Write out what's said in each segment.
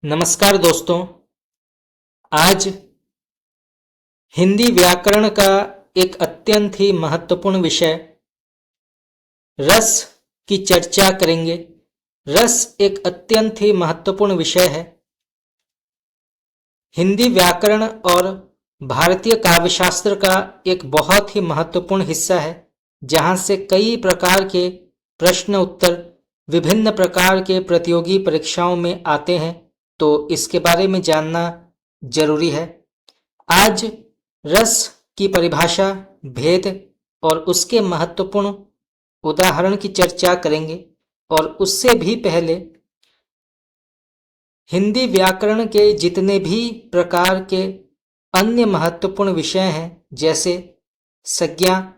नमस्कार दोस्तों। आज हिंदी व्याकरण का एक अत्यंत ही महत्वपूर्ण विषय रस की चर्चा करेंगे। रस एक अत्यंत ही महत्वपूर्ण विषय है। हिंदी व्याकरण और भारतीय काव्यशास्त्र का एक बहुत ही महत्वपूर्ण हिस्सा है, जहां से कई प्रकार के प्रश्न उत्तर विभिन्न प्रकार के प्रतियोगी परीक्षाओं में आते हैं, तो इसके बारे में जानना जरूरी है। आज रस की परिभाषा, भेद और उसके महत्वपूर्ण उदाहरण की चर्चा करेंगे। और उससे भी पहले हिंदी व्याकरण के जितने भी प्रकार के अन्य महत्वपूर्ण विषय हैं, जैसे संज्ञा,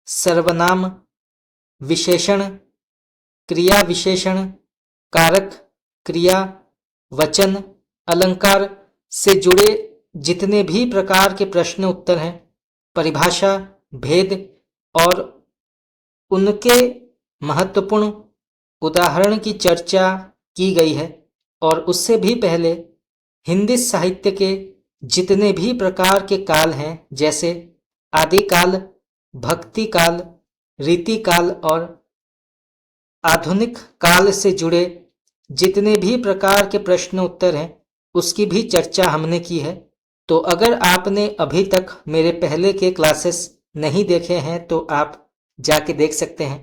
सर्वनाम, विशेषण, क्रिया विशेषण, कारक, क्रिया, वचन, अलंकार से जुड़े जितने भी प्रकार के प्रश्न उत्तर हैं, परिभाषा, भेद और उनके महत्वपूर्ण उदाहरण की चर्चा की गई है। और उससे भी पहले हिंदी साहित्य के जितने भी प्रकार के काल हैं, जैसे आदिकाल, भक्ति काल, रीति काल और आधुनिक काल से जुड़े जितने भी प्रकार के प्रश्न उत्तर हैं, उसकी भी चर्चा हमने की है। तो अगर आपने अभी तक मेरे पहले के क्लासेस नहीं देखे हैं तो आप जाके देख सकते हैं।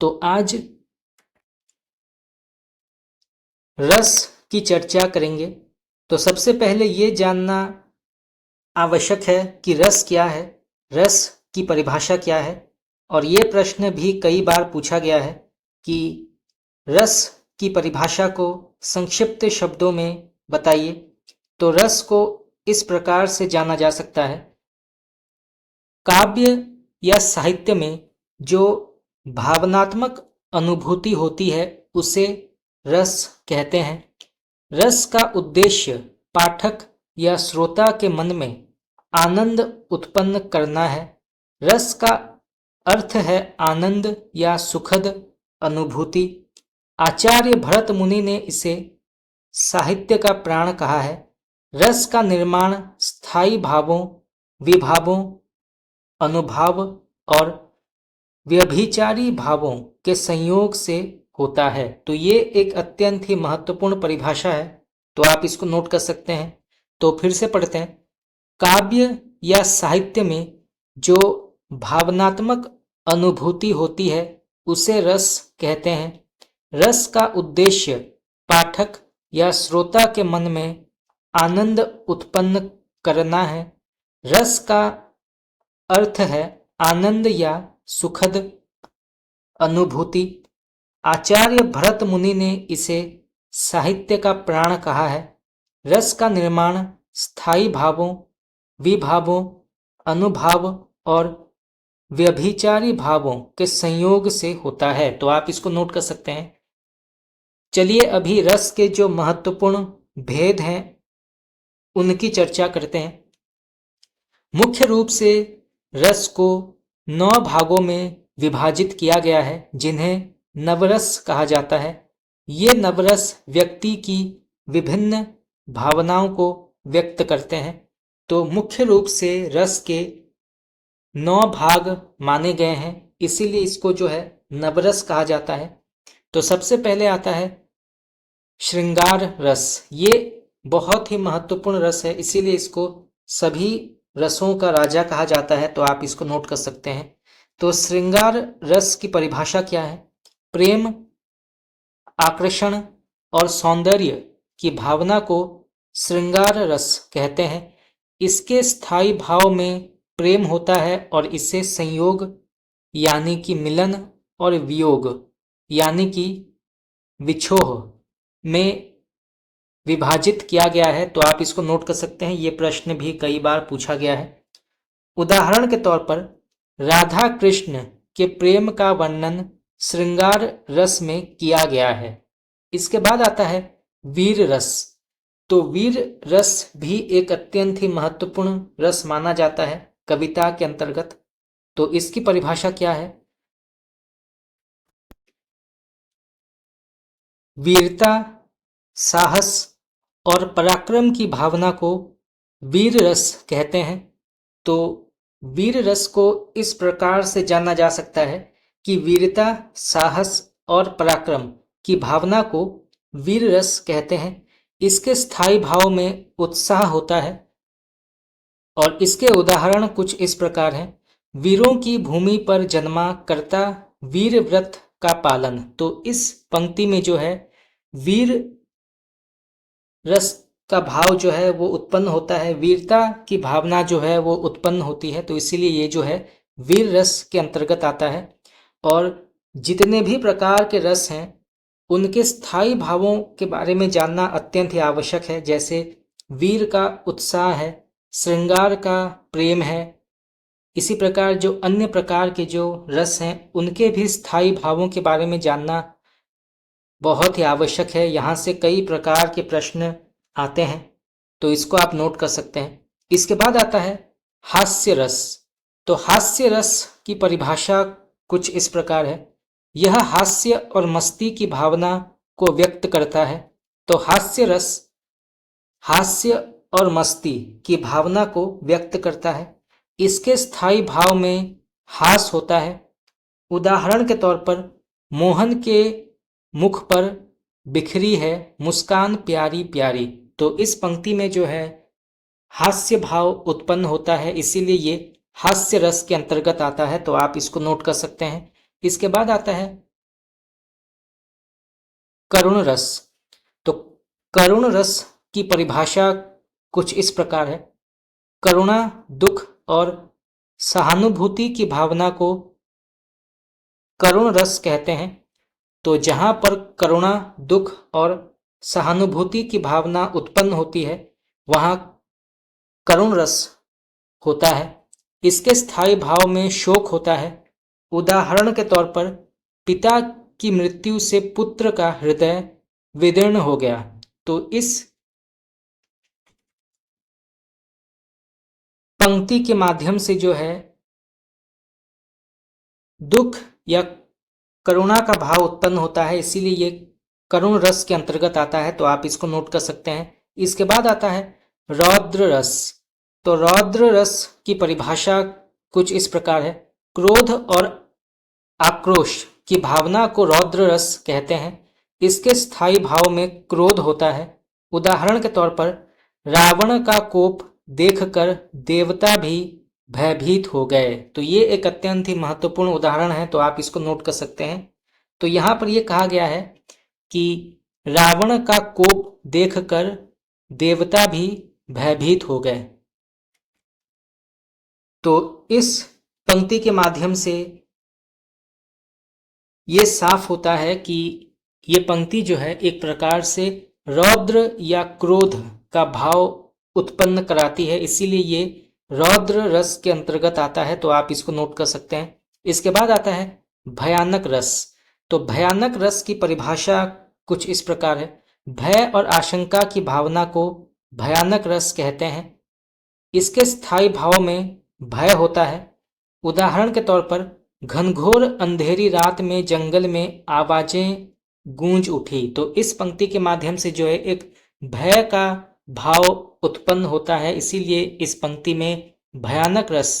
तो आज रस की चर्चा करेंगे। तो सबसे पहले ये जानना आवश्यक है कि रस क्या है, रस की परिभाषा क्या है। और ये प्रश्न भी कई बार पूछा गया है कि रस की परिभाषा को संक्षिप्त शब्दों में बताइए। तो रस को इस प्रकार से जाना जा सकता है, काव्य या साहित्य में जो भावनात्मक अनुभूति होती है उसे रस कहते हैं। रस का उद्देश्य पाठक या श्रोता के मन में आनंद उत्पन्न करना है। रस का अर्थ है आनंद या सुखद अनुभूति। आचार्य भरत मुनि ने इसे साहित्य का प्राण कहा है। रस का निर्माण स्थायी भावों, विभावों, अनुभाव और व्यभिचारी भावों के संयोग से होता है। तो ये एक अत्यंत ही महत्वपूर्ण परिभाषा है, तो आप इसको नोट कर सकते हैं। तो फिर से पढ़ते हैं। काव्य या साहित्य में जो भावनात्मक अनुभूति होती है उसे रस कहते हैं। रस का उद्देश्य पाठक या श्रोता के मन में आनंद उत्पन्न करना है। रस का अर्थ है आनंद या सुखद अनुभूति। आचार्य भरत मुनि ने इसे साहित्य का प्राण कहा है। रस का निर्माण स्थायी भावों, विभावों, अनुभाव और व्यभिचारी भावों के संयोग से होता है। तो आप इसको नोट कर सकते हैं। चलिए अभी रस के जो महत्वपूर्ण भेद हैं उनकी चर्चा करते हैं। मुख्य रूप से रस को 9 भागों में विभाजित किया गया है, जिन्हें नवरस कहा जाता है। ये नवरस व्यक्ति की विभिन्न भावनाओं को व्यक्त करते हैं। तो मुख्य रूप से रस के 9 भाग माने गए हैं, इसीलिए इसको जो है नवरस कहा जाता है। तो सबसे पहले आता है श्रृंगार रस। ये बहुत ही महत्वपूर्ण रस है, इसीलिए इसको सभी रसों का राजा कहा जाता है। तो आप इसको नोट कर सकते हैं। तो श्रृंगार रस की परिभाषा क्या है? प्रेम, आकर्षण और सौंदर्य की भावना को श्रृंगार रस कहते हैं। इसके स्थायी भाव में प्रेम होता है और इसे संयोग यानी कि मिलन और वियोग यानी कि विछोह में विभाजित किया गया है। तो आप इसको नोट कर सकते हैं। ये प्रश्न भी कई बार पूछा गया है। उदाहरण के तौर पर राधा कृष्ण के प्रेम का वर्णन श्रृंगार रस में किया गया है। इसके बाद आता है वीर रस। तो वीर रस भी एक अत्यंत ही महत्वपूर्ण रस माना जाता है कविता के अंतर्गत। तो इसकी परिभाषा क्या है? वीरता साहस और पराक्रम की भावना को वीर रस कहते हैं। तो वीर रस को इस प्रकार से जाना जा सकता है कि वीरता, साहस और पराक्रम की भावना को वीर रस कहते हैं। इसके स्थायी भाव में उत्साह होता है और इसके उदाहरण कुछ इस प्रकार हैं। वीरों की भूमि पर जन्मा करता वीर व्रत का पालन। तो इस पंक्ति में जो है वीर रस का भाव जो है वो उत्पन्न होता है, वीरता की भावना जो है वो उत्पन्न होती है। तो इसीलिए ये जो है वीर रस के अंतर्गत आता है। और जितने भी प्रकार के रस हैं उनके स्थायी भावों के बारे में जानना अत्यंत ही आवश्यक है। जैसे वीर का उत्साह है, श्रृंगार का प्रेम है। इसी प्रकार जो अन्य प्रकार के जो रस हैं उनके भी स्थायी भावों के बारे में जानना बहुत ही आवश्यक है। यहाँ से कई प्रकार के प्रश्न आते हैं, तो इसको आप नोट कर सकते हैं। इसके बाद आता है हास्य रस। तो हास्य रस की परिभाषा कुछ इस प्रकार है। यह हास्य और मस्ती की भावना को व्यक्त करता है। तो हास्य रस हास्य और मस्ती की भावना को व्यक्त करता है। इसके स्थायी भाव में हास होता है। उदाहरण के तौर पर मोहन के मुख पर बिखरी है मुस्कान प्यारी प्यारी। तो इस पंक्ति में जो है हास्य भाव उत्पन्न होता है, इसीलिए ये हास्य रस के अंतर्गत आता है। तो आप इसको नोट कर सकते हैं। इसके बाद आता है करुण रस। तो करुण रस की परिभाषा कुछ इस प्रकार है। करुणा, दुख और सहानुभूति की भावना को करुण रस कहते हैं। तो जहां पर करुणा, दुख और सहानुभूति की भावना उत्पन्न होती है वहां करुण रस होता है। इसके स्थायी भाव में शोक होता है। उदाहरण के तौर पर पिता की मृत्यु से पुत्र का हृदय विदीर्ण हो गया। तो इस पंक्ति के माध्यम से जो है दुख या करुणा का भाव उत्पन्न होता है, इसीलिए ये करुण रस के अंतर्गत आता है। तो आप इसको नोट कर सकते हैं। इसके बाद आता है रौद्र रस। तो रौद्र रस की परिभाषा कुछ इस प्रकार है। क्रोध और आक्रोश की भावना को रौद्र रस कहते हैं। इसके स्थायी भाव में क्रोध होता है। उदाहरण के तौर पर रावण का कोप देखकर देवता भी भयभीत हो गए। तो ये एक अत्यंत ही महत्वपूर्ण उदाहरण है, तो आप इसको नोट कर सकते हैं। तो यहां पर यह कहा गया है कि रावण का कोप देखकर देवता भी भयभीत हो गए। तो इस पंक्ति के माध्यम से ये साफ होता है कि ये पंक्ति जो है एक प्रकार से रौद्र या क्रोध का भाव उत्पन्न कराती है, इसीलिए ये रौद्र रस के अंतर्गत आता है। तो आप इसको नोट कर सकते हैं। इसके बाद आता है भयानक रस। तो भयानक रस की परिभाषा कुछ इस प्रकार है। भय और आशंका की भावना को भयानक रस कहते हैं। इसके स्थायी भाव में भय होता है। उदाहरण के तौर पर घनघोर अंधेरी रात में जंगल में आवाजें गूंज उठी। तो इस पंक्ति के माध्यम से जो है एक भय का भाव उत्पन्न होता है, इसीलिए इस पंक्ति में भयानक रस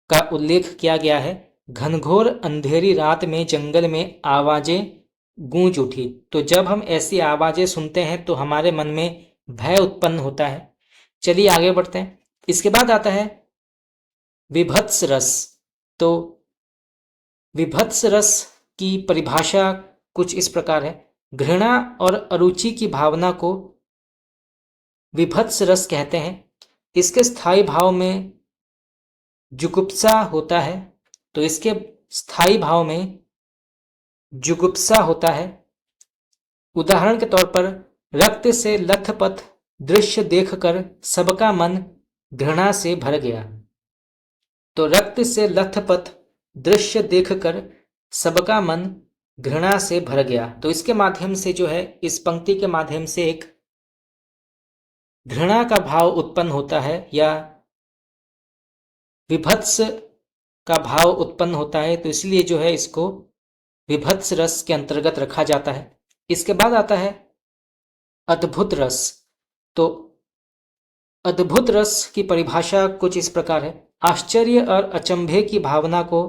का उल्लेख किया गया है। घनघोर अंधेरी रात में जंगल में आवाजें गूंज उठी। तो जब हम ऐसी आवाजें सुनते हैं तो हमारे मन में भय उत्पन्न होता है। चलिए आगे बढ़ते हैं। इसके बाद आता है विभत्स रस। तो विभत्स रस की परिभाषा कुछ इस प्रकार है। घृणा और अरुचि की भावना को विभत्स रस कहते हैं। इसके स्थायी भाव में जुगुप्सा होता है। तो इसके स्थायी भाव में जुगुप्सा होता है। उदाहरण के तौर पर रक्त से लथपथ दृश्य देखकर सबका मन घृणा से भर गया। तो रक्त से लथपथ दृश्य देखकर सबका मन घृणा से भर गया। तो इसके माध्यम से जो है इस पंक्ति के माध्यम से एक घृणा का भाव उत्पन्न होता है या विभत्स का भाव उत्पन्न होता है। तो इसलिए जो है इसको विभत्स रस के अंतर्गत रखा जाता है। इसके बाद आता है अद्भुत रस। तो अद्भुत रस की परिभाषा कुछ इस प्रकार है। आश्चर्य और अचंभे की भावना को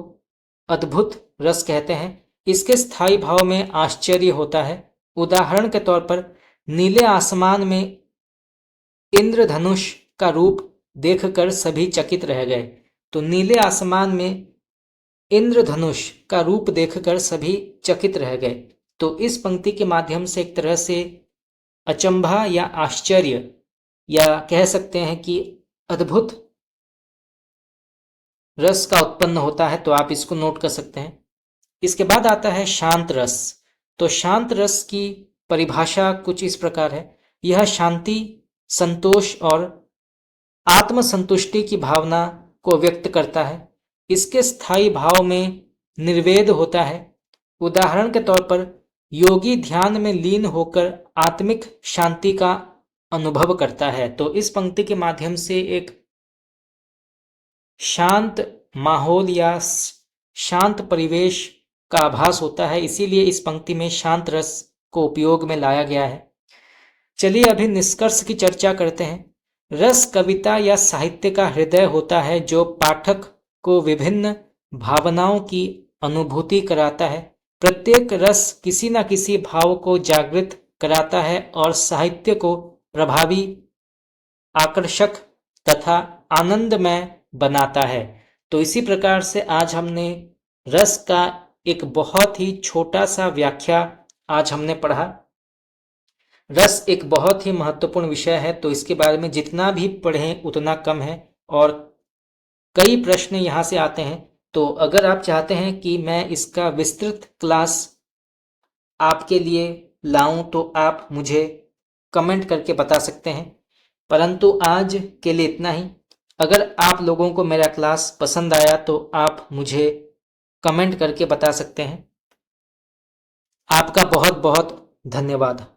अद्भुत रस कहते हैं। इसके स्थायी भाव में आश्चर्य होता है। उदाहरण के तौर पर नीले आसमान में इंद्रधनुष का रूप देखकर सभी चकित रह गए। तो नीले आसमान में इंद्रधनुष का रूप देखकर सभी चकित रह गए। तो इस पंक्ति के माध्यम से एक तरह से अचंभा या आश्चर्य या कह सकते हैं कि अद्भुत रस का उत्पन्न होता है। तो आप इसको नोट कर सकते हैं। इसके बाद आता है शांत रस। तो शांत रस की परिभाषा कुछ इस प्रकार है। यह शांति, संतोष और आत्मसंतुष्टि की भावना को व्यक्त करता है। इसके स्थायी भाव में निर्वेद होता है। उदाहरण के तौर पर योगी ध्यान में लीन होकर आत्मिक शांति का अनुभव करता है। तो इस पंक्ति के माध्यम से एक शांत माहौल या शांत परिवेश का आभास होता है। इसीलिए इस पंक्ति में शांत रस को उपयोग में लाया गया है। चलिए अभी निष्कर्ष की चर्चा करते हैं। रस कविता या साहित्य का हृदय होता है जो पाठक को विभिन्न भावनाओं की अनुभूति कराता है। प्रत्येक रस किसी न किसी भाव को जागृत कराता है और साहित्य को प्रभावी, आकर्षक तथा आनंदमय बनाता है। तो इसी प्रकार से आज हमने रस का एक बहुत ही छोटा सा व्याख्या आज हमने पढ़ा। रस एक बहुत ही महत्वपूर्ण विषय है, तो इसके बारे में जितना भी पढ़ें उतना कम है और कई प्रश्न यहाँ से आते हैं। तो अगर आप चाहते हैं कि मैं इसका विस्तृत क्लास आपके लिए लाऊं तो आप मुझे कमेंट करके बता सकते हैं। परंतु आज के लिए इतना ही। अगर आप लोगों को मेरा क्लास पसंद आया तो आप मुझे कमेंट करके बता सकते हैं। आपका बहुत बहुत धन्यवाद।